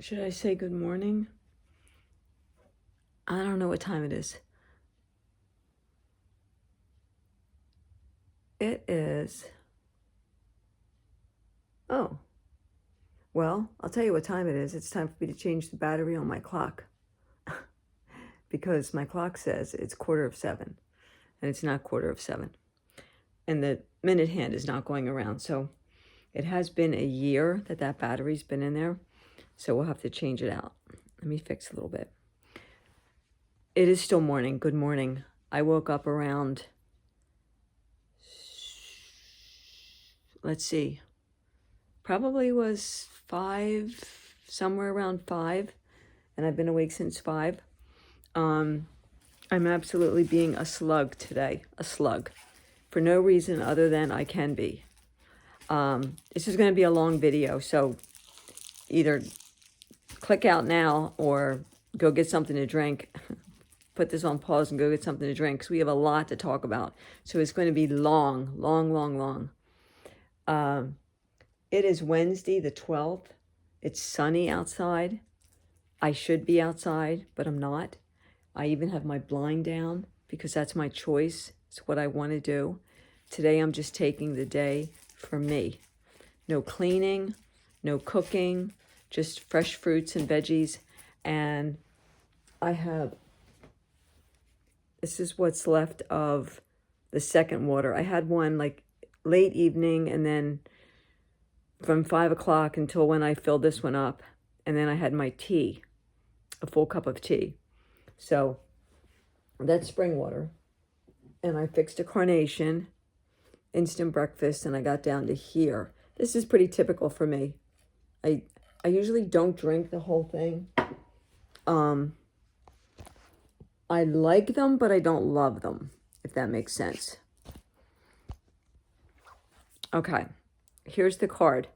Should I say good morning? I don't know what time it is. It is... Oh. Well, I'll tell you what time it is. It's time for me to change the battery on my clock. Because my clock says it's 7:15. And it's not 7:15. And the minute hand is not going around. So it has been a year that that battery's been in there. So we'll have to change it out. Let me fix a little bit. It is still morning. Good morning. I woke up around... Let's see. Probably was 5, somewhere around 5. And I've been awake since 5. I'm absolutely being a slug today. A slug. For no reason other than I can be. This is going to be a long video, so either click out now or go get something to drink. Put this on pause and go get something to drink because we have a lot to talk about. So it's going to be long, long, long, long. It is Wednesday the 12th. It's sunny outside. I should be outside, but I'm not. I even have my blind down because that's my choice. It's what I want to do. Today I'm just taking the day for me. No cleaning, no cooking, just fresh fruits and veggies. And I have, this is what's left of the second water. I had one like late evening and then from 5 o'clock until when I filled this one up. And then I had my tea, a full cup of tea. So that's spring water. And I fixed a carnation, instant breakfast, and I got down to here. This is pretty typical for me. I usually don't drink the whole thing. I like them, but I don't love them, if that makes sense. Okay, here's the card.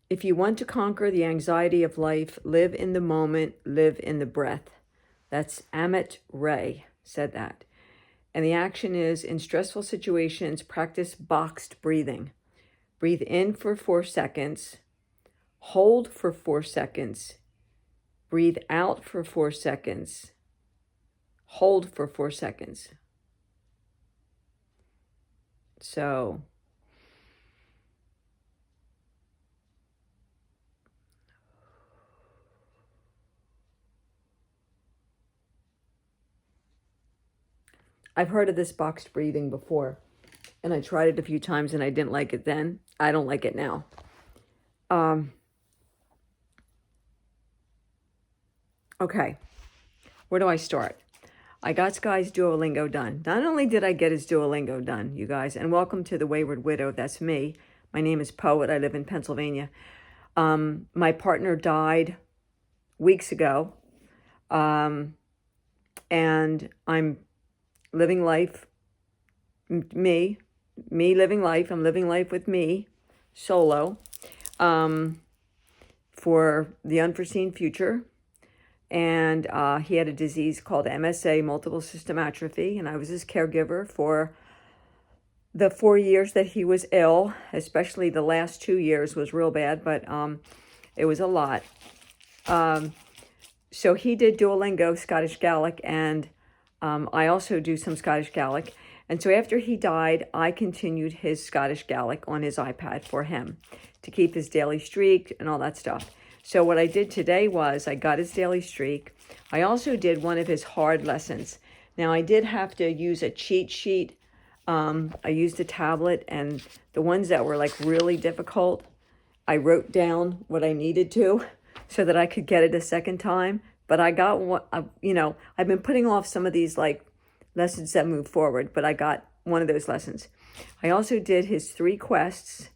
If you want to conquer the anxiety of life, live in the moment, live in the breath. That's Amit Ray said that. And the action is, in stressful situations, practice boxed breathing. Breathe in for 4 seconds. Hold for 4 seconds. Breathe out for 4 seconds. Hold for 4 seconds. So... I've heard of this boxed breathing before, and I tried it a few times, and I didn't like it then. I don't like it now. Okay, where do I start? I got Sky's Duolingo done. Not only did I get his Duolingo done, you guys, and welcome to the Wayward Widow. That's me. My name is Poet. I live in Pennsylvania. My partner died weeks ago, and I'm living life, me living life. I'm living life with me, solo, for the unforeseen future. And he had a disease called MSA, multiple system atrophy, and I was his caregiver for the 4 years that he was ill. Especially the last 2 years was real bad, but it was a lot. So he did Duolingo, Scottish Gaelic, and I also do some Scottish Gaelic. And so after he died, I continued his Scottish Gaelic on his iPad for him to keep his daily streak and all that stuff. So what I did today was I got his daily streak. I also did one of his hard lessons. Now, I did have to use a cheat sheet. I used a tablet, and the ones that were like really difficult, I wrote down what I needed to so that I could get it a second time. But I got one, I've been putting off some of these like lessons that move forward, but I got one of those lessons. I also did his 3 quests,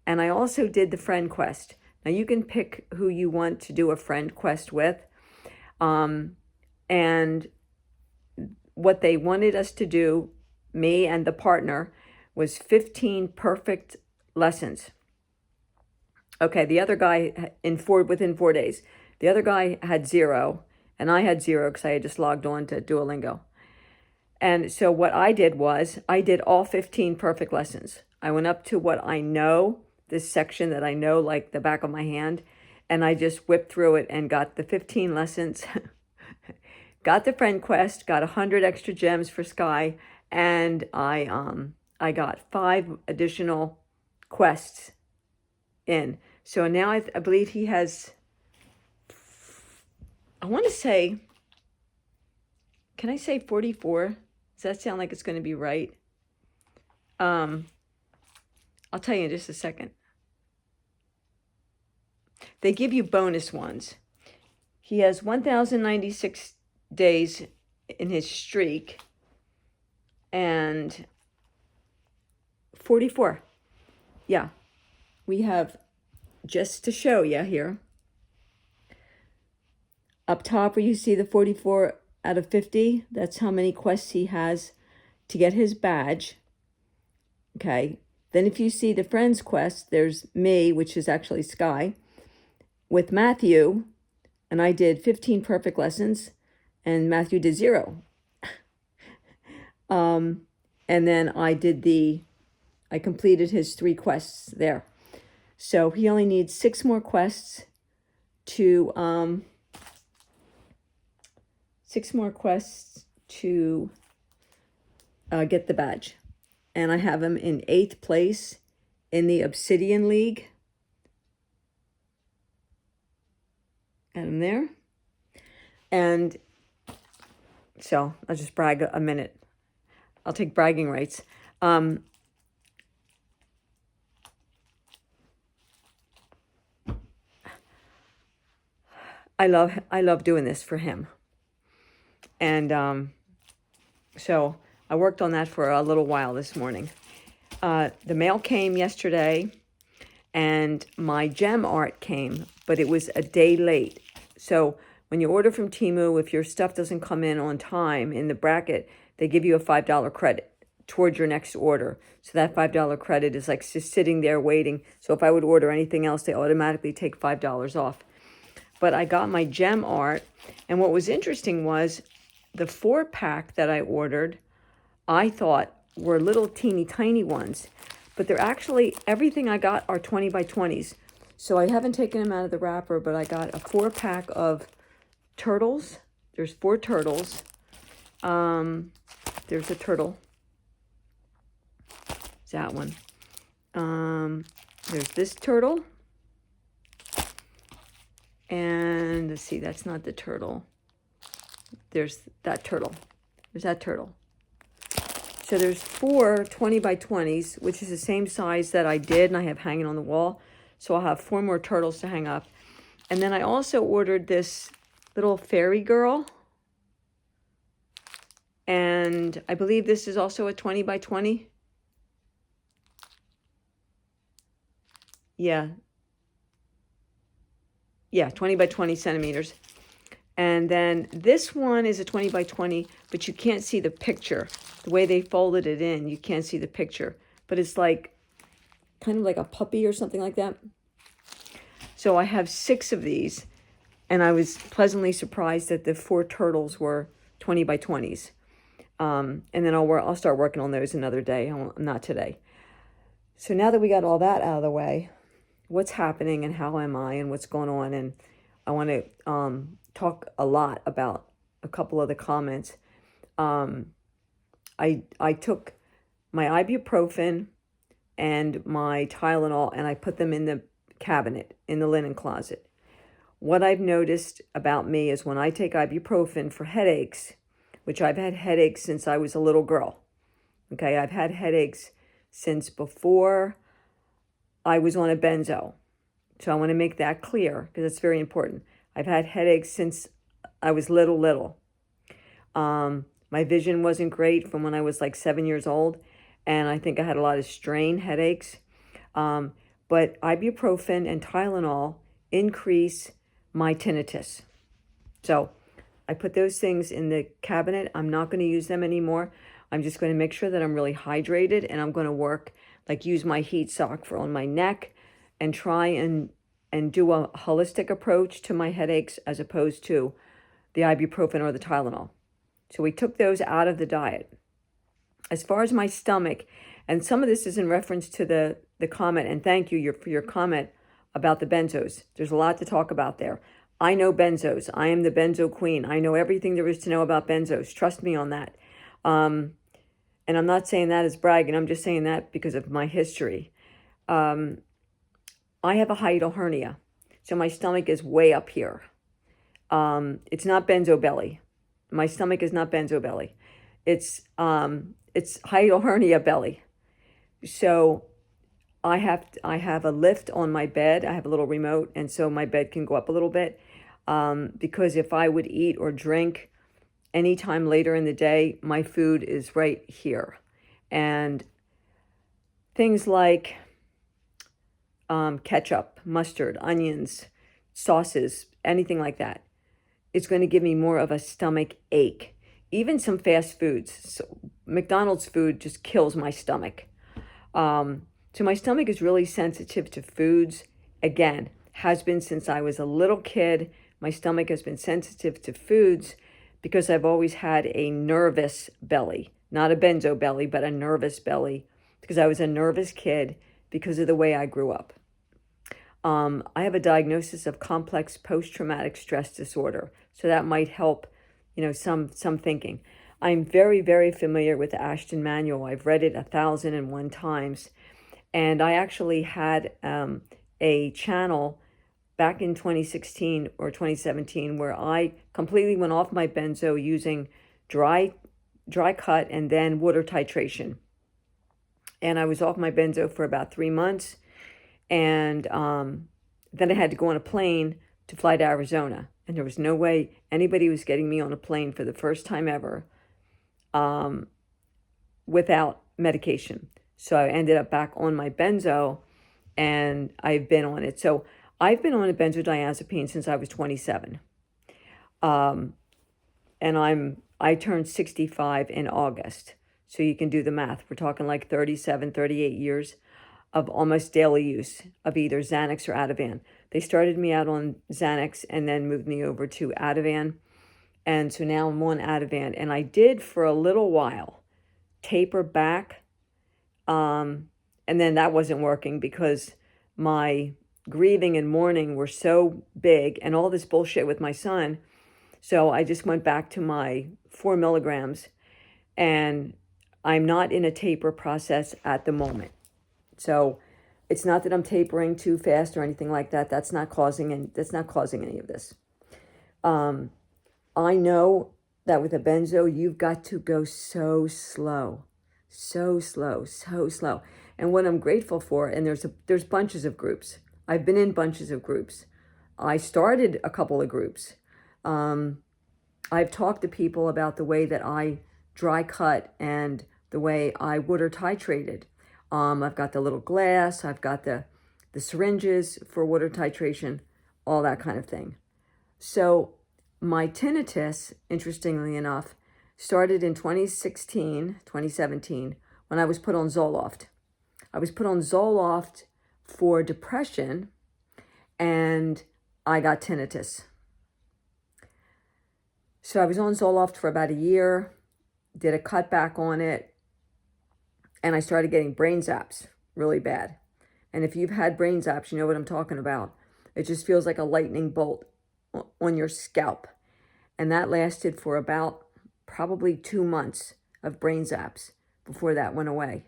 and I also did the friend quest. Now you can pick who you want to do a friend quest with. And what they wanted us to do, me and the partner, was 15 perfect lessons. Okay, the other guy within 4 days. The other guy had 0, and I had 0 because I had just logged on to Duolingo. And so what I did was I did all 15 perfect lessons. I went up to what I know, this section that I know like the back of my hand, And I just whipped through it and got the 15 lessons, got the friend quest, got 100 extra gems for Sky, and I got 5 additional quests in. So now I believe he has, I want to say, can I say 44? Does that sound like it's going to be right? I'll tell you in just a second. They give you bonus ones. He has 1,096 days in his streak and 44. Yeah, we have, just to show you here, up top where you see the 44 out of 50, that's how many quests he has to get his badge. Okay, then if you see the friends quest, there's me, which is actually Sky, with Matthew, and I did 15 perfect lessons, and Matthew did 0. And then I completed his 3 quests there. So he only needs 6 more quests to, get the badge. And I have him in 8th place in the Obsidian League. Got him there. And so I'll just brag a minute. I'll take bragging rights. I love doing this for him. And so I worked on that for a little while this morning. The mail came yesterday, and my gem art came, but it was a day late. So when you order from Temu, if your stuff doesn't come in on time in the bracket, they give you a $5 credit towards your next order. So that $5 credit is like just sitting there waiting. So if I would order anything else, they automatically take $5 off. But I got my gem art, and what was interesting was the 4-pack that I ordered, I thought were little teeny tiny ones, but they're actually, everything I got are 20 by 20s. So I haven't taken them out of the wrapper, but I got a 4-pack of turtles. There's 4 turtles. There's a turtle. It's that one. There's this turtle. And let's see, that's not the turtle. There's that turtle. There's that turtle. So there's 4 20 by 20s, which is the same size that I did and I have hanging on the wall. So I'll have 4 more turtles to hang up. And then I also ordered this little fairy girl. And I believe this is also a 20 by 20. Yeah. Yeah, 20 by 20 centimeters. And then this one is a 20 by 20, but you can't see the picture. The way they folded it in, you can't see the picture. But it's like, kind of like a puppy or something like that. So I have 6 of these, and I was pleasantly surprised that the 4 turtles were 20 by 20s. And then I'll start working on those another day, not today. So now that we got all that out of the way, what's happening and how am I and what's going on, and I want to talk a lot about a couple of the comments. I took my ibuprofen and my Tylenol and I put them in the cabinet in the linen closet. What I've noticed about me is when I take ibuprofen for headaches, which I've had headaches since I was a little girl. Okay, I've had headaches since before I was on a benzo. So I want to make that clear because it's very important. I've had headaches since I was little. My vision wasn't great from when I was like 7 years old, and I think I had a lot of strain headaches. But ibuprofen and Tylenol increase my tinnitus. So I put those things in the cabinet. I'm not going to use them anymore. I'm just going to make sure that I'm really hydrated, and I'm going to work, like use my heat sock on my neck and try and do a holistic approach to my headaches as opposed to the ibuprofen or the Tylenol. So we took those out of the diet. As far as my stomach, and some of this is in reference to the comment, and thank you for your comment about the benzos. There's a lot to talk about there. I know benzos. I am the benzo queen. I know everything there is to know about benzos. Trust me on that. And I'm not saying that as bragging. I'm just saying that because of my history. I have a hiatal hernia, so my stomach is way up here. It's not benzo belly. My stomach is not benzo belly. It's hiatal hernia belly. So I have a lift on my bed. I have a little remote, and so my bed can go up a little bit. Because if I would eat or drink anytime later in the day, my food is right here. And things like ketchup, mustard, onions, sauces, anything like that, it's going to give me more of a stomach ache. Even some fast foods. So McDonald's food just kills my stomach. So my stomach is really sensitive to foods. Again, has been since I was a little kid. My stomach has been sensitive to foods because I've always had a nervous belly. Not a benzo belly, but a nervous belly because I was a nervous kid because of the way I grew up. I have a diagnosis of complex post-traumatic stress disorder. So that might help, some thinking. I'm very, very familiar with the Ashton Manual. I've read it 1,001 times. And I actually had a channel back in 2016 or 2017 where I completely went off my benzo using dry cut and then water titration. And I was off my benzo for about 3 months. And then I had to go on a plane to fly to Arizona. And there was no way anybody was getting me on a plane for the first time ever without medication. So I ended up back on my benzo, and I've been on it. So I've been on a benzodiazepine since I was 27. And I turned 65 in August. So you can do the math. We're talking like 37, 38 years of almost daily use of either Xanax or Ativan. They started me out on Xanax and then moved me over to Ativan. And so now I'm on Ativan. And I did for a little while taper back. And then that wasn't working because my grieving and mourning were so big and all this bullshit with my son. So I just went back to my 4 milligrams, and I'm not in a taper process at the moment. So it's not that I'm tapering too fast or anything like that. That's not causing any of this. I know that with a benzo, you've got to go so slow. So slow, so slow. And what I'm grateful for, and there's bunches of groups. I've been in bunches of groups. I started a couple of groups. I've talked to people about the way that I dry cut and the way I water titrated. I've got the little glass. I've got the syringes for water titration, all that kind of thing. So my tinnitus, interestingly enough, started in 2017, when I was put on Zoloft. I was put on Zoloft for depression, and I got tinnitus. So I was on Zoloft for about a year, did a cutback on it, and I started getting brain zaps really bad. And if you've had brain zaps, you know what I'm talking about. It just feels like a lightning bolt on your scalp. And that lasted for about probably 2 months of brain zaps before that went away.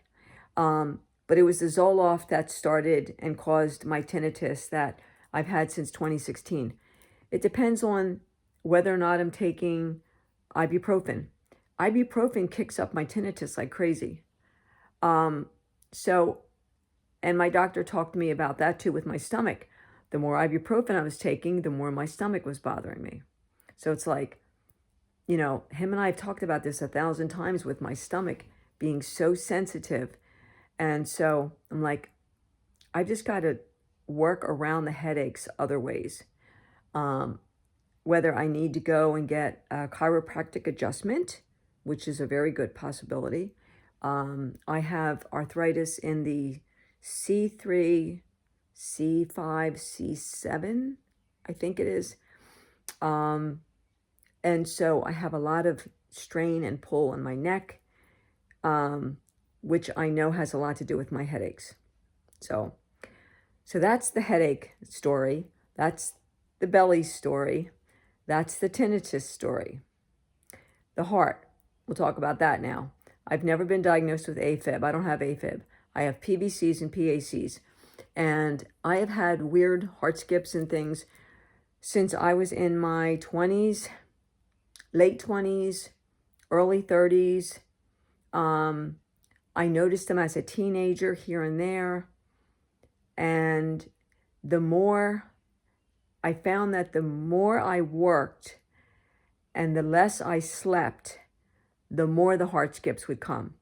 But it was the Zoloft that started and caused my tinnitus that I've had since 2016. It depends on whether or not I'm taking ibuprofen. Ibuprofen kicks up my tinnitus like crazy. And my doctor talked to me about that too with my stomach. The more ibuprofen I was taking, the more my stomach was bothering me. So it's like, him and I have talked about this 1,000 times with my stomach being so sensitive. And so I'm like, I just got to work around the headaches other ways. Whether I need to go and get a chiropractic adjustment, which is a very good possibility. I have arthritis in the C3, C5, C7, I think it is. And so I have a lot of strain and pull in my neck, which I know has a lot to do with my headaches. So So that's the headache story. That's the belly story. That's the tinnitus story. The heart, we'll talk about that now. I've never been diagnosed with AFib. I don't have AFib. I have PVCs and PACs. And I have had weird heart skips and things since I was in my 20s, late 20s, early 30s. I noticed them as a teenager here and there. And the more I found that the more I worked and the less I slept, the more the heart skips would come.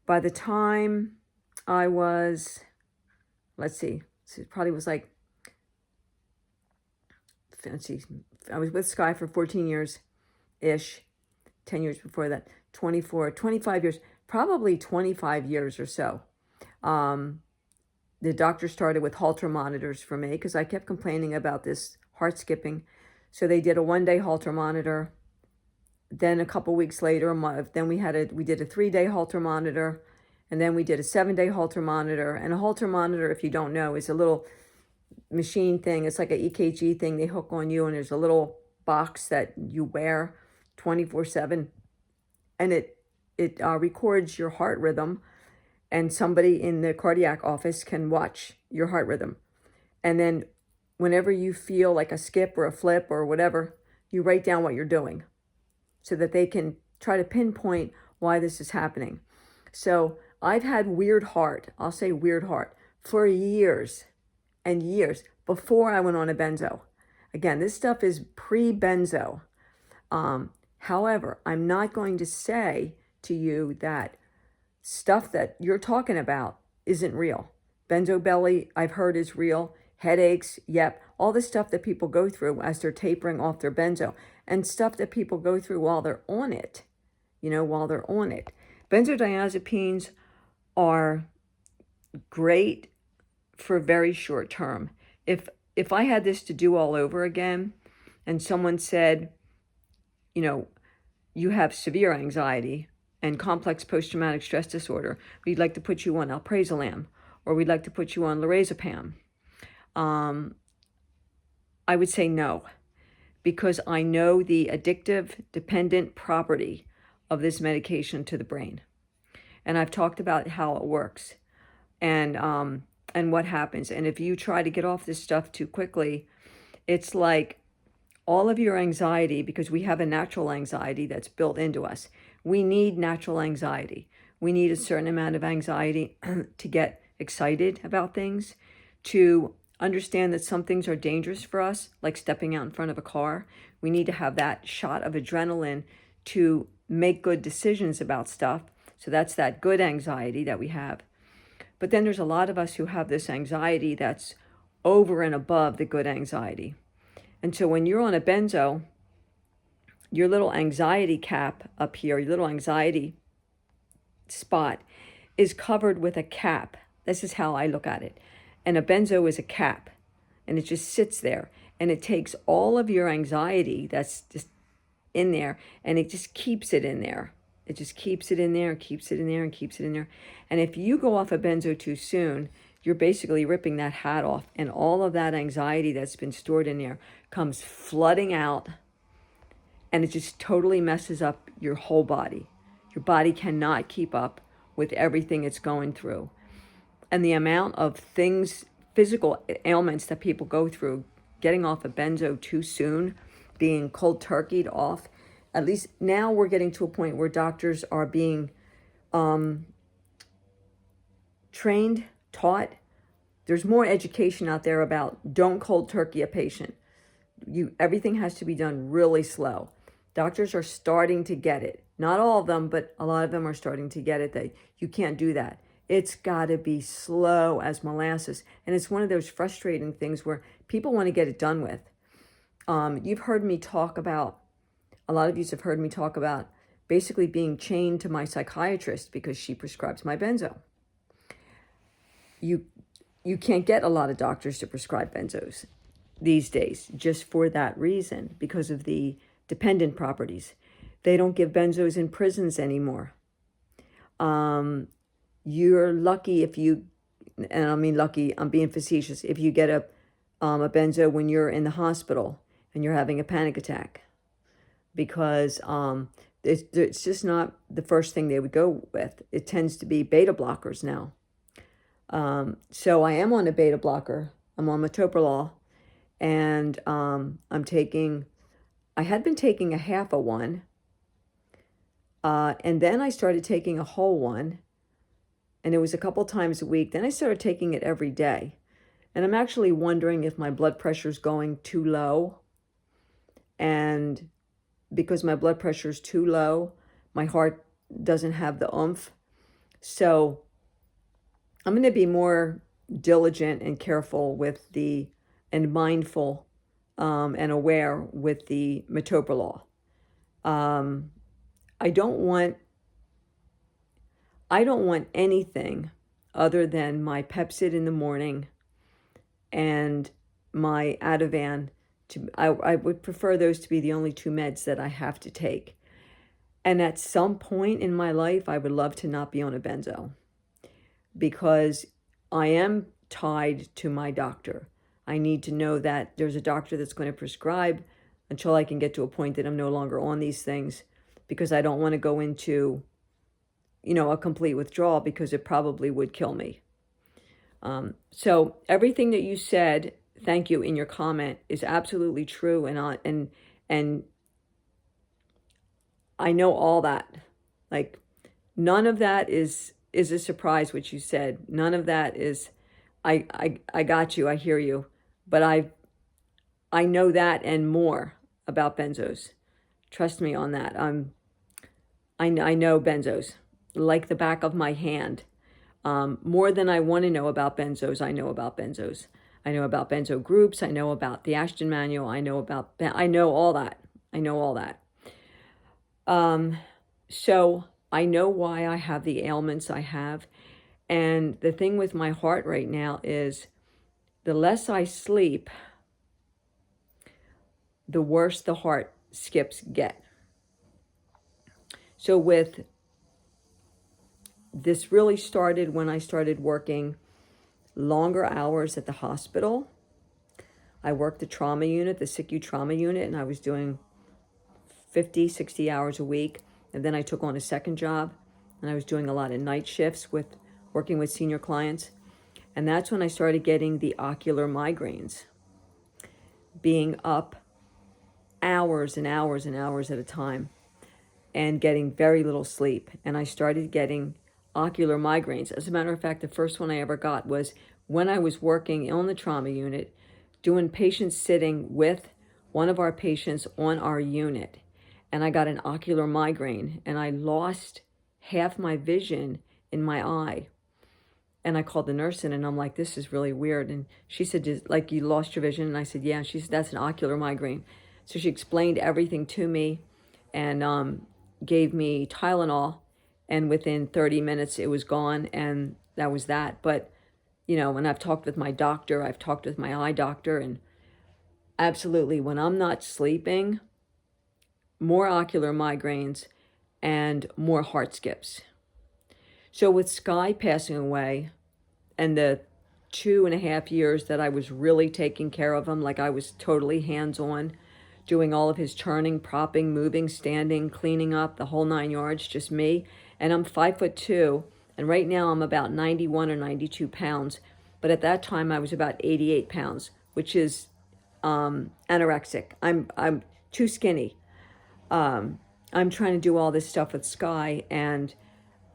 By the time I was, it probably was like, I was with Sky for 14 years-ish, 10 years before that, 24, 25 years, probably 25 years or so. The doctor started with Holter monitors for me because I kept complaining about this heart skipping. So they did a 1-day Holter monitor. Then a couple weeks later, then we did a 3-day Holter monitor, and then we did a 7-day Holter monitor. And a Holter monitor, if you don't know, is a little machine thing. It's like an EKG thing they hook on you, and there's a little box that you wear 24/7, and it records your heart rhythm, and somebody in the cardiac office can watch your heart rhythm. And then whenever you feel like a skip or a flip or whatever, you write down what you're doing so that they can try to pinpoint why this is happening. So I've had weird heart, I'll say weird heart, for years and years before I went on a benzo. Again, this stuff is pre-benzo. However, I'm not going to say to you that stuff that you're talking about isn't real. Benzo belly, I've heard, is real. Headaches, yep. All the stuff that people go through as they're tapering off their benzo, and stuff that people go through while they're on it, Benzodiazepines are great for very short term. If I had this to do all over again and someone said, you have severe anxiety and complex post-traumatic stress disorder, we'd like to put you on alprazolam, or we'd like to put you on lorazepam, I would say no, because I know the addictive, dependent property of this medication to the brain. And I've talked about how it works and what happens. And if you try to get off this stuff too quickly, it's like all of your anxiety, because we have a natural anxiety that's built into us. We need natural anxiety. We need a certain amount of anxiety to get excited about things, to understand that some things are dangerous for us, like stepping out in front of a car. We need to have that shot of adrenaline to make good decisions about stuff. So that's that good anxiety that we have. But then there's a lot of us who have this anxiety that's over and above the good anxiety. And so when you're on a benzo, your little anxiety cap up here, your little anxiety spot is covered with a cap. This is how I look at it. And a benzo is a cap, and it just sits there, and it takes all of your anxiety that's just in there, and it just keeps it in there. It just keeps it in there, keeps it in there, and keeps it in there. And if you go off a benzo too soon, you're basically ripping that hat off, and all of that anxiety that's been stored in there comes flooding out, and it just totally messes up your whole body. Your body cannot keep up with everything it's going through. And the amount of things, physical ailments that people go through, getting off a benzo too soon, being cold turkeyed off, at least now we're getting to a point where doctors are being trained, taught. There's more education out there about don't cold turkey a patient. Everything has to be done really slow. Doctors are starting to get it. Not all of them, but a lot of them are starting to get it that you can't do that. It's got to be slow as molasses. And it's one of those frustrating things where people want to get it done with. You've heard me talk about, a lot of you have heard me talk about basically being chained to my psychiatrist because she prescribes my benzo. You can't get a lot of doctors to prescribe benzos these days just for that reason, because of the dependent properties. They don't give benzos in prisons anymore. You're lucky if you and I mean lucky, I'm being facetious, if you get a benzo when you're in the hospital and you're having a panic attack, because it's just not the first thing they would go with. It tends to be beta blockers now. So I am on a beta blocker. I'm on metoprolol, and I had been taking a half a one, and then I started taking a whole one, and it was a couple times a week. Then I started taking it every day. And I'm actually wondering if my blood pressure is going too low. And because my blood pressure is too low, my heart doesn't have the oomph. So I'm going to be more diligent and careful with and mindful and aware with the metoprolol. I don't want anything other than my Pepsid in the morning and my Ativan. I would prefer those to be the only two meds that I have to take. And at some point in my life, I would love to not be on a benzo, because I am tied to my doctor. I need to know that there's a doctor that's going to prescribe until I can get to a point that I'm no longer on these things, because I don't want to go into, a complete withdrawal, because it probably would kill me. So everything that you said, thank you, in your comment is absolutely true, and I know all that. Like, none of that is a surprise. What you said, none of that is. I got you. I hear you, but I know that and more about benzos. Trust me on that. I know benzos like the back of my hand. More than I want to know about benzos, I know about benzos. I know about benzo groups. I know about the Ashton Manual. I know all that. I know all that. So I know why I have the ailments I have. And the thing with my heart right now is, the less I sleep, the worse the heart skips get. So this really started when I started working longer hours at the hospital. I worked the trauma unit, the SICU trauma unit, and I was doing 50, 60 hours a week. And then I took on a second job, and I was doing a lot of night shifts working with senior clients. And that's when I started getting the ocular migraines, being up hours and hours and hours at a time and getting very little sleep. And I started getting ocular migraines. As a matter of fact, the first one I ever got was when I was working on the trauma unit, doing patient sitting with one of our patients on our unit. And I got an ocular migraine, and I lost half my vision in my eye. And I called the nurse in, and I'm like, this is really weird. And she said, like, you lost your vision? And I said, yeah. She said, that's an ocular migraine. So she explained everything to me and gave me Tylenol. And within 30 minutes, it was gone. And that was that. But, and I've talked with my doctor. I've talked with my eye doctor. And absolutely, when I'm not sleeping, more ocular migraines and more heart skips. So with Sky passing away, and the 2.5 years that I was really taking care of him, like I was totally hands-on, doing all of his turning, propping, moving, standing, cleaning up, the whole 9 yards, just me. And I'm 5'2", and right now I'm about 91 or 92 pounds. But at that time I was about 88 pounds, which is anorexic. I'm too skinny. I'm trying to do all this stuff with Sky, and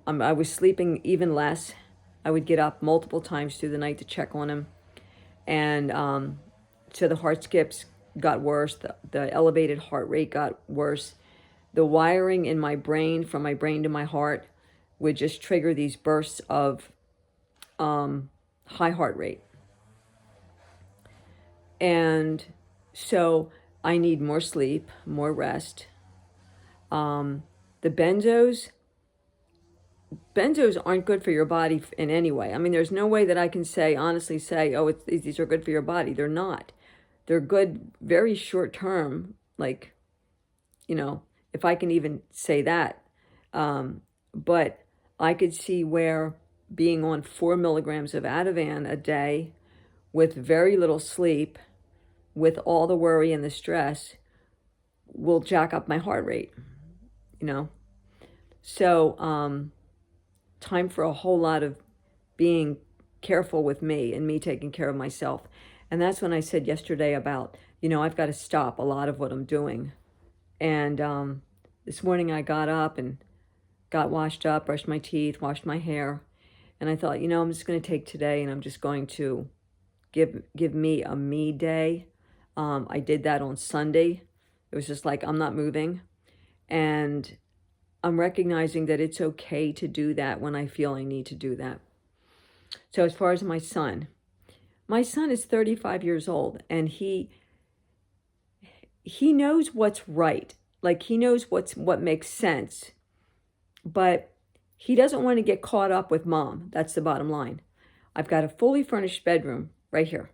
I was sleeping even less. I would get up multiple times through the night to check on him. And so the heart skips got worse. The elevated heart rate got worse. The wiring in my brain, from my brain to my heart, would just trigger these bursts of high heart rate. And so I need more sleep, more rest. The benzos aren't good for your body in any way. I mean, there's no way that I can honestly say, oh, these are good for your body. They're not. They're good very short term, like, if I can even say that. But I could see where being on 4 milligrams of Ativan a day with very little sleep, with all the worry and the stress, will jack up my heart rate, you know? So, time for a whole lot of being careful with me and me taking care of myself. And that's when I said yesterday about, I've got to stop a lot of what I'm doing. And this morning I got up and got washed up, brushed my teeth, washed my hair. And I thought, I'm just going to take today and I'm just going to give me a me day. I did that on Sunday. It was just like, I'm not moving. And I'm recognizing that it's okay to do that when I feel I need to do that. So as far as my son is 35 years old, and he knows what's right. Like, he knows what makes sense. But he doesn't want to get caught up with mom. That's the bottom line. I've got a fully furnished bedroom right here.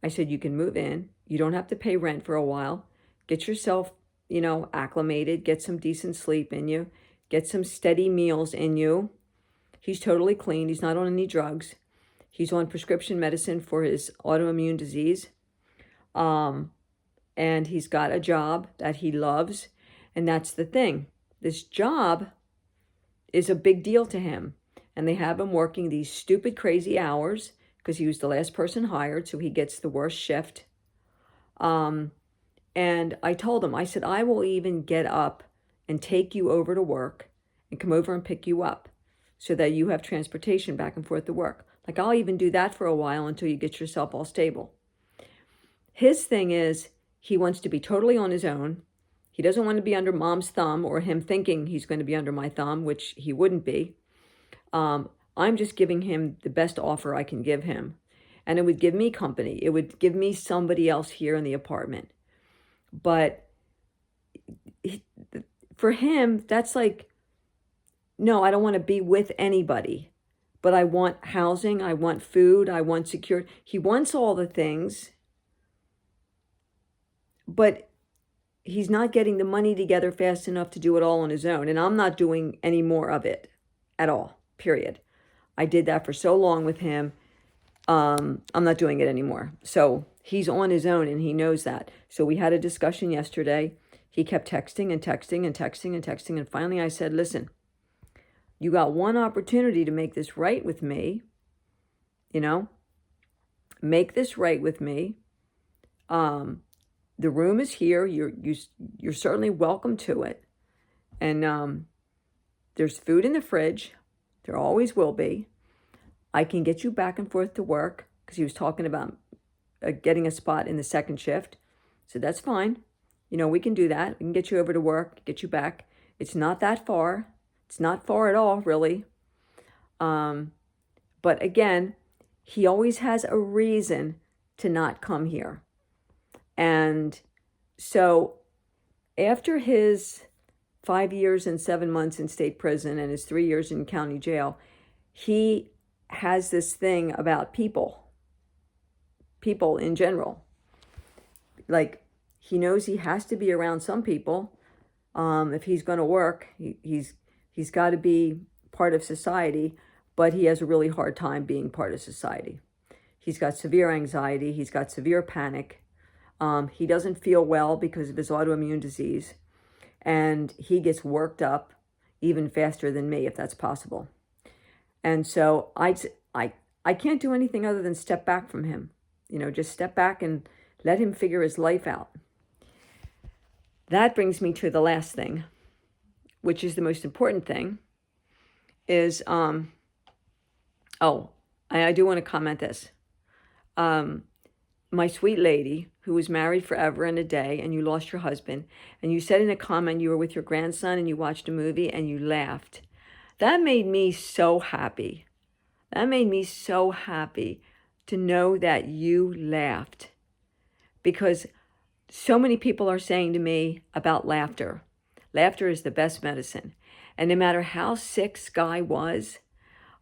I said, you can move in. You don't have to pay rent for a while. Get yourself, acclimated. Get some decent sleep in you. Get some steady meals in you. He's totally clean. He's not on any drugs. He's on prescription medicine for his autoimmune disease. And he's got a job that he loves. And that's the thing. This job is a big deal to him. And they have him working these stupid, crazy hours because he was the last person hired, so he gets the worst shift. And I told him, I said, I will even get up and take you over to work and come over and pick you up so that you have transportation back and forth to work. Like, I'll even do that for a while until you get yourself all stable. His thing is, he wants to be totally on his own. He doesn't want to be under mom's thumb or him thinking he's going to be under my thumb, which he wouldn't be. I'm just giving him the best offer I can give him. And it would give me company. It would give me somebody else here in the apartment. But for him, that's like, no, I don't want to be with anybody. But I want housing, I want food, I want security. He wants all the things. But he's not getting the money together fast enough to do it all on his own. And I'm not doing any more of it at all, period. I did that for so long with him. I'm not doing it anymore. So he's on his own and he knows that. So we had a discussion yesterday. He kept texting and texting and texting and texting. And finally I said, listen, you got one opportunity to make this right with me. Make this right with me. The room is here. You're certainly welcome to it. And there's food in the fridge. There always will be. I can get you back and forth to work because he was talking about getting a spot in the second shift. So that's fine. We can do that. We can get you over to work, get you back. It's not that far. It's not far at all, really. But again, he always has a reason to not come here. And so after his 5 years and 7 months in state prison and his 3 years in county jail, he has this thing about people in general. Like, he knows he has to be around some people. If he's going to work, he's got to be part of society, but he has a really hard time being part of society. He's got severe anxiety. He's got severe panic. He doesn't feel well because of his autoimmune disease. And he gets worked up even faster than me, if that's possible. And so I can't do anything other than step back from him. Just step back and let him figure his life out. That brings me to the last thing, which is the most important thing, is, I do want to comment this. My sweet lady, who was married forever and a day, and you lost your husband, and you said in a comment you were with your grandson and you watched a movie and you laughed. That made me so happy. That made me so happy to know that you laughed. Because so many people are saying to me about laughter. Laughter is the best medicine. And no matter how sick Sky was,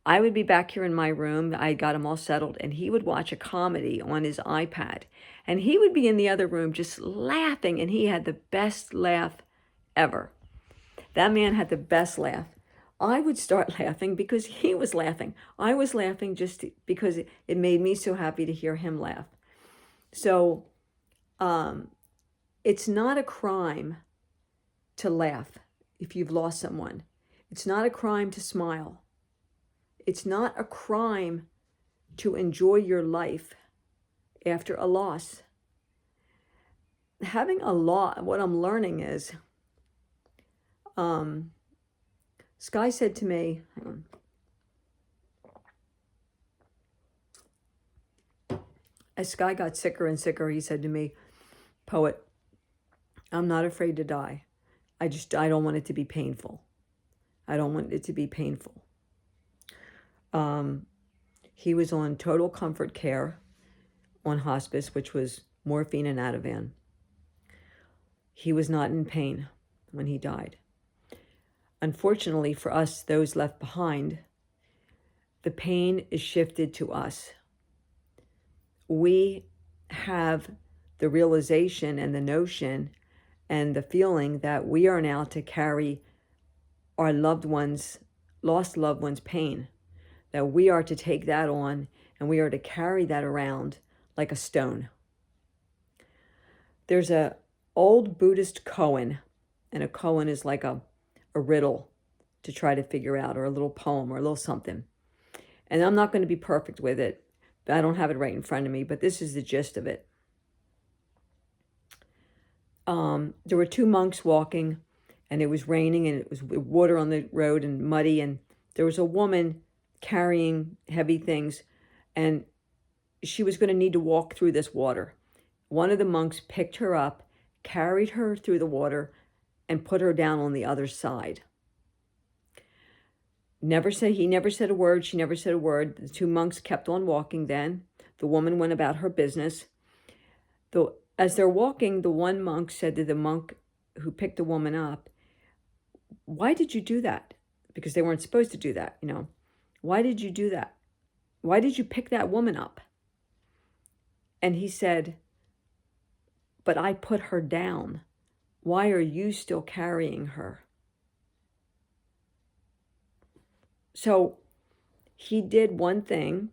I would be back here in my room. I got him all settled, and he would watch a comedy on his iPad. And he would be in the other room just laughing, and he had the best laugh ever. That man had the best laugh. I would start laughing because he was laughing. I was laughing just because it made me so happy to hear him laugh. So it's not a crime to laugh if you've lost someone. It's not a crime to smile. It's not a crime to enjoy your life after a loss. Having a loss, what I'm learning is, Sky said to me, hang on. As Sky got sicker and sicker, he said to me, Poet, I'm not afraid to die. I don't want it to be painful. I don't want it to be painful. He was on total comfort care on hospice, which was morphine and Ativan. He was not in pain when he died. Unfortunately for us, those left behind, the pain is shifted to us. We have the realization and the notion and the feeling that we are now to carry our lost loved ones' pain, that we are to take that on and we are to carry that around like a stone. There's a old Buddhist koan, and a koan is like a riddle to try to figure out, or a little poem or a little something. And I'm not going to be perfect with it. I don't have it right in front of me, but this is the gist of it. There were two monks walking, and it was raining, and it was water on the road and muddy, and there was a woman carrying heavy things, and she was going to need to walk through this water. One of the monks picked her up, carried her through the water, and put her down on the other side. He never said a word. She never said a word. The two monks kept on walking then. The woman went about her business. As they're walking, the one monk said to the monk who picked the woman up, why did you do that? Because they weren't supposed to do that, you know. Why did you do that? Why did you pick that woman up? And he said, but I put her down. Why are you still carrying her? So he did one thing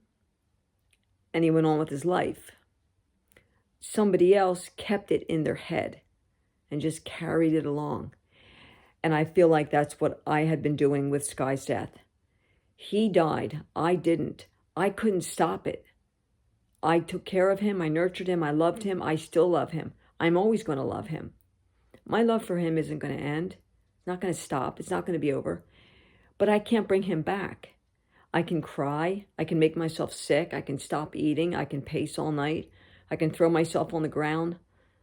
and he went on with his life. Somebody else kept it in their head and just carried it along. And I feel like that's what I had been doing with Sky's death. He died. I didn't. I couldn't stop it. I took care of him. I nurtured him. I loved him. I still love him. I'm always going to love him. My love for him isn't going to end. It's not going to stop. It's not going to be over. But I can't bring him back. I can cry. I can make myself sick. I can stop eating. I can pace all night. I can throw myself on the ground.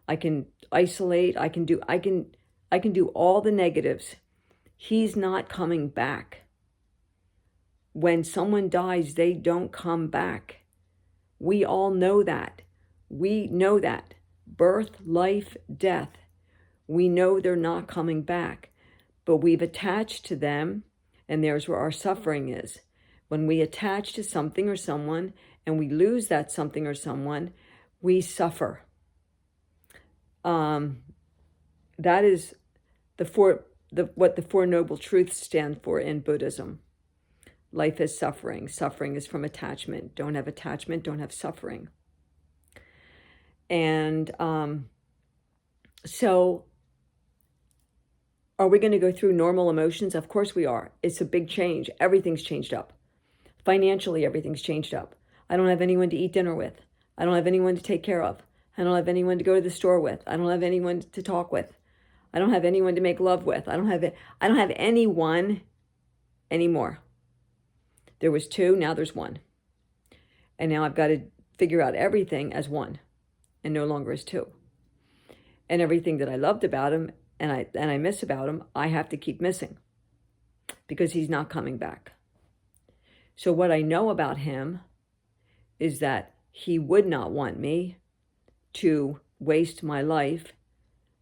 I can isolate. I can do all the negatives. He's not coming back. When someone dies, they don't come back. We all know that. We know that. Birth, life, death. We know they're not coming back. But we've attached to them, and there's where our suffering is. When we attach to something or someone, and we lose that something or someone, we suffer. That is what the Four Noble Truths stand for in Buddhism. Life is suffering. Suffering is from attachment. Don't have attachment, don't have suffering. And so are we going to go through normal emotions? Of course we are. It's a big change. Everything's changed up. Financially, everything's changed up. I don't have anyone to eat dinner with. I don't have anyone to take care of. I don't have anyone to go to the store with. I don't have anyone to talk with. I don't have anyone to make love with. I don't have anyone anymore. There was two, now there's one. And now I've got to figure out everything as one and no longer as two. And everything that I loved about him and I miss about him, I have to keep missing because he's not coming back. So what I know about him is that he would not want me to waste my life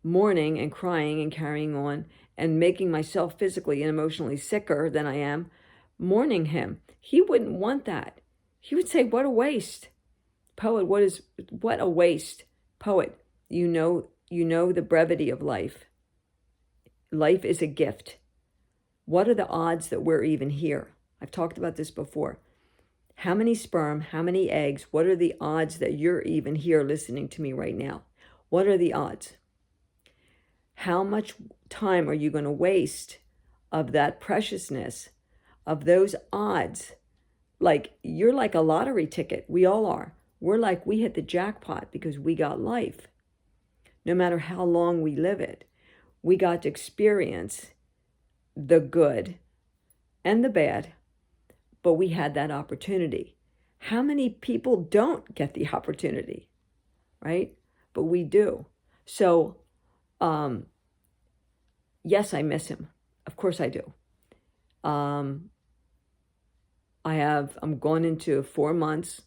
mourning and crying and carrying on and making myself physically and emotionally sicker than I am mourning him. He wouldn't want that. He would say, what a waste. Poet, what a waste. Poet, you know the brevity of life. Life is a gift. What are the odds that we're even here? I've talked about this before. How many sperm, how many eggs, what are the odds that you're even here listening to me right now? What are the odds? How much time are you going to waste of that preciousness, of those odds? Like, you're like a lottery ticket. We all are. We're like, we hit the jackpot because we got life. No matter how long we live it, we got to experience the good and the bad, but we had that opportunity. How many people don't get the opportunity, right? But we do. So, yes, I miss him. Of course I do. I'm going into 4 months,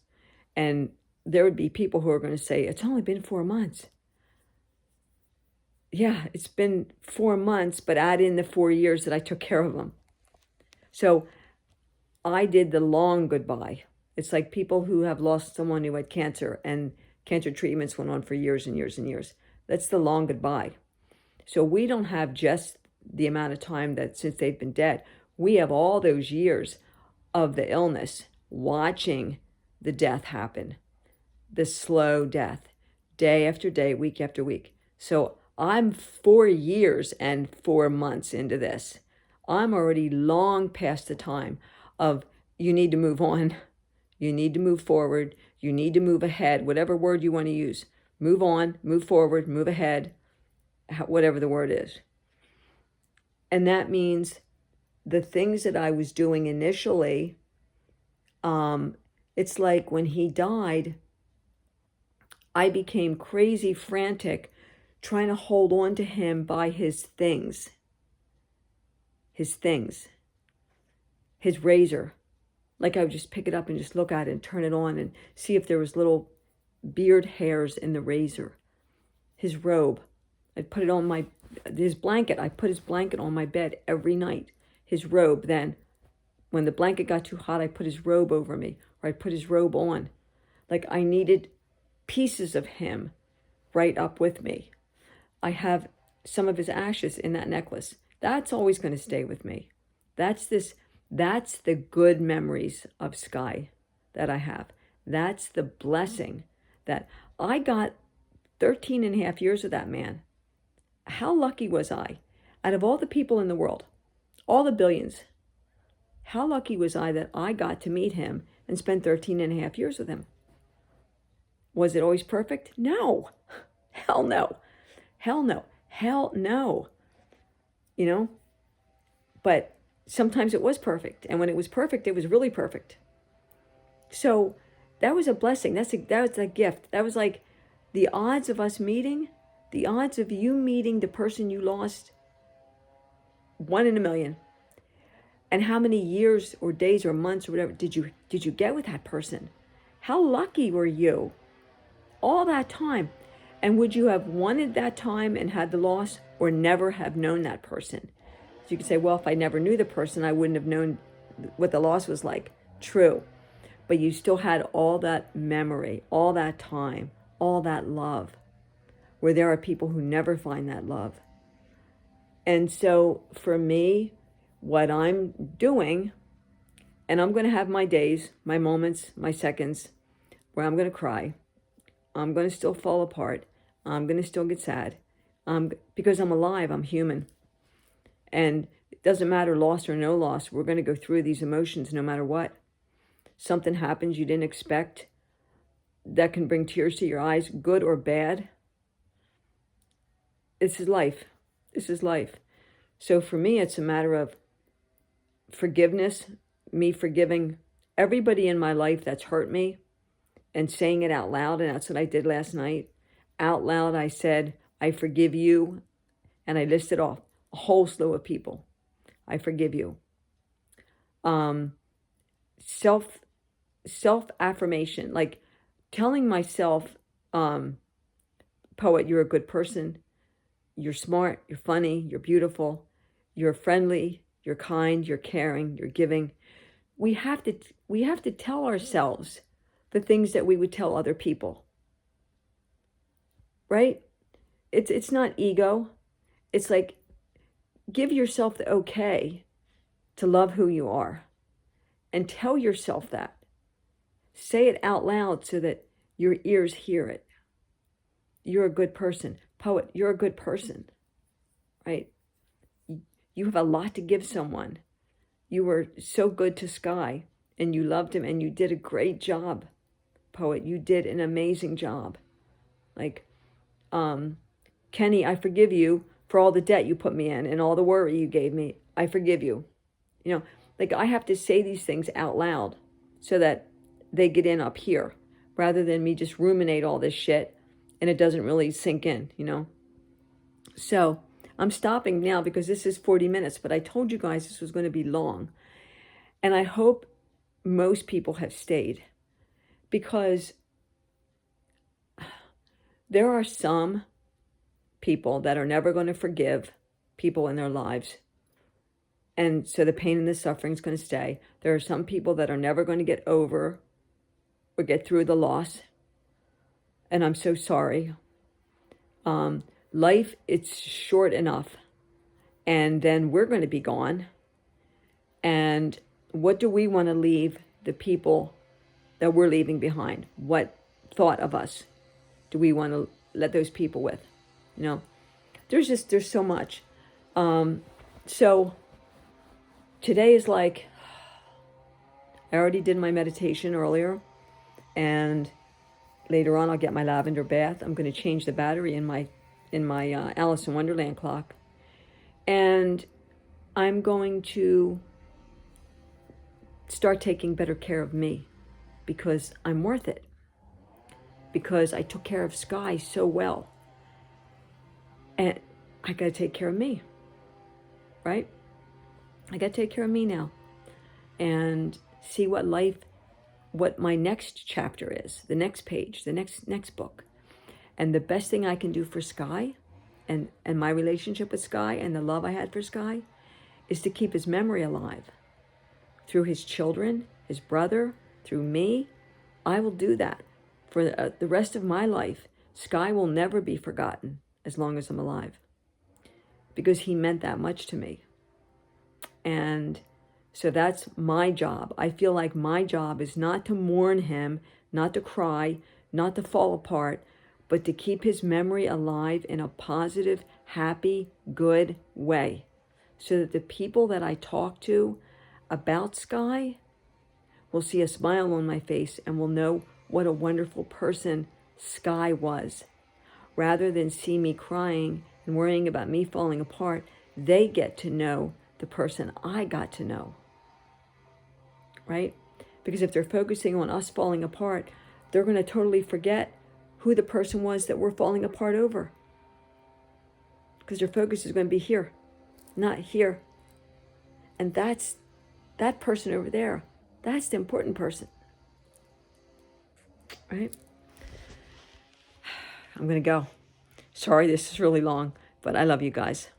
and there would be people who are going to say, it's only been 4 months. Yeah, it's been 4 months, but add in the 4 years that I took care of him. So I did the long goodbye. It's like people who have lost someone who had cancer, and cancer treatments went on for years and years and years. That's the long goodbye. So we don't have just the amount of time that since they've been dead. We have all those years of the illness, watching the death happen, the slow death, day after day, week after week. So I'm 4 years and 4 months into this. I'm already long past the time of you need to move on, you need to move forward, you need to move ahead, whatever word you want to use. Move on, move forward, move ahead, whatever the word is. And that means the things that I was doing initially, it's like when he died, I became crazy frantic trying to hold on to him by his things, his razor. Like I would just pick it up and just look at it and turn it on and see if there was little beard hairs in the razor. His robe, I'd put it on his blanket. I put his blanket on my bed every night. His robe, then when the blanket got too hot, I put his robe over me, or I'd put his robe on. Like I needed pieces of him right up with me. I have some of his ashes in that necklace. That's always going to stay with me. That's the good memories of Sky that I have. That's the blessing that I got 13 and a half years of that man. How lucky was I? Out of all the people in the world, all the billions, how lucky was I that I got to meet him and spend 13 and a half years with him? Was it always perfect? No. Hell no. Hell no. Hell no. You know? But sometimes it was perfect. And when it was perfect, it was really perfect. So that was a blessing. That was a gift. That was like the odds of us meeting, the odds of you meeting the person you lost, 1 in a million. And how many years or days or months or whatever did you get with that person? How lucky were you? All that time. And would you have wanted that time and had the loss, or never have known that person? So you could say, well, if I never knew the person, I wouldn't have known what the loss was like. True. But you still had all that memory, all that time, all that love, where there are people who never find that love. And so for me, what I'm doing, and I'm going to have my days, my moments, my seconds, where I'm going to cry. I'm going to still fall apart. I'm going to still get sad. Because I'm alive, I'm human. And it doesn't matter loss or no loss, we're going to go through these emotions no matter what. Something happens you didn't expect that can bring tears to your eyes, good or bad. This is life. This is life. So for me, it's a matter of forgiveness, me forgiving everybody in my life that's hurt me and saying it out loud. And that's what I did last night. Out loud, I said, I forgive you. And I listed off a whole slew of people. I forgive you. Self-affirmation, like telling myself, Poet, you're a good person. You're smart, you're funny, you're beautiful, you're friendly, you're kind, you're caring, you're giving. We have to tell ourselves the things that we would tell other people. Right? It's not ego. It's like, give yourself the okay to love who you are. And tell yourself that. Say it out loud so that your ears hear it. You're a good person. Poet, you're a good person, right? You have a lot to give someone. You were so good to Sky, and you loved him, and you did a great job, Poet. You did an amazing job. Like, Kenny, I forgive you for all the debt you put me in and all the worry you gave me. I forgive you. You know, like, I have to say these things out loud so that they get in up here, rather than me just ruminate all this shit and it doesn't really sink in, you know? So I'm stopping now because this is 40 minutes, but I told you guys this was going to be long. And I hope most people have stayed, because there are some people that are never going to forgive people in their lives. And so the pain and the suffering is going to stay. There are some people that are never going to get over or get through the loss. And I'm so sorry. Life, it's short enough. And then we're going to be gone. And what do we want to leave the people that we're leaving behind? What thought of us do we want to let those people with? You know, there's so much. So today is like, I already did my meditation earlier, and later on I'll get my lavender bath. I'm going to change the battery in my Alice in Wonderland clock, and I'm going to start taking better care of me, because I'm worth it, because I took care of Sky so well, and I got to take care of me, right? I got to take care of me now and see what my next chapter is, the next page, the next book. And the best thing I can do for Sky and my relationship with Sky and the love I had for Sky is to keep his memory alive. Through his children, his brother, through me, I will do that. For the rest of my life, Sky will never be forgotten as long as I'm alive, because he meant that much to me. And so that's my job. I feel like my job is not to mourn him, not to cry, not to fall apart, but to keep his memory alive in a positive, happy, good way, so that the people that I talk to about Sky will see a smile on my face and will know what a wonderful person Sky was. Rather than see me crying and worrying about me falling apart, they get to know the person I got to know, right? Because if they're focusing on us falling apart, they're going to totally forget who the person was that we're falling apart over. Because their focus is going to be here, not here. And that's that person over there. That's the important person, right? I'm going to go. Sorry, this is really long, but I love you guys.